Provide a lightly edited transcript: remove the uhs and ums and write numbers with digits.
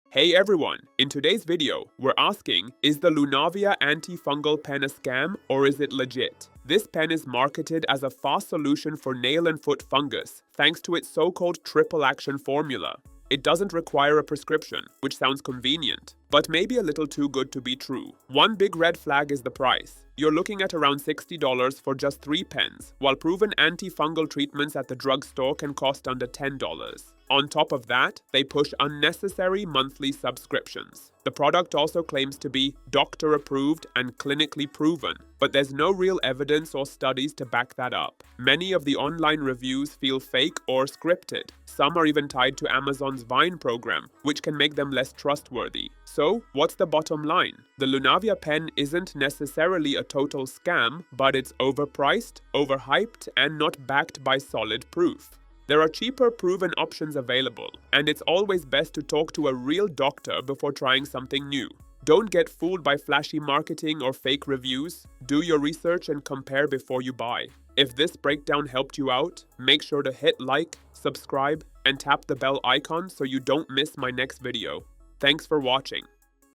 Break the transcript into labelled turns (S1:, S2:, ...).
S1: Hey everyone, in today's video, we're asking, is the Lunavia Antifungal Pen a scam or is it legit? This pen is marketed as a fast solution for nail and foot fungus, thanks to its so-called triple action formula. It doesn't require a prescription, which sounds convenient, but maybe a little too good to be true. One big red flag is the price. You're looking at around $60 for just 3 pens, while proven antifungal treatments at the drugstore can cost under $10. On top of that, they push unnecessary monthly subscriptions. The product also claims to be doctor-approved and clinically proven, but there's no real evidence or studies to back that up. Many of the online reviews feel fake or scripted. Some are even tied to Amazon's Vine program, which can make them less trustworthy. So, what's the bottom line? The Lunavia pen isn't necessarily a total scam, but it's overpriced, overhyped, and not backed by solid proof. There are cheaper, proven options available, and it's always best to talk to a real doctor before trying something new. Don't get fooled by flashy marketing or fake reviews. Do your research and compare before you buy. If this breakdown helped you out, make sure to hit like, subscribe, and tap the bell icon so you don't miss my next video. Thanks for watching.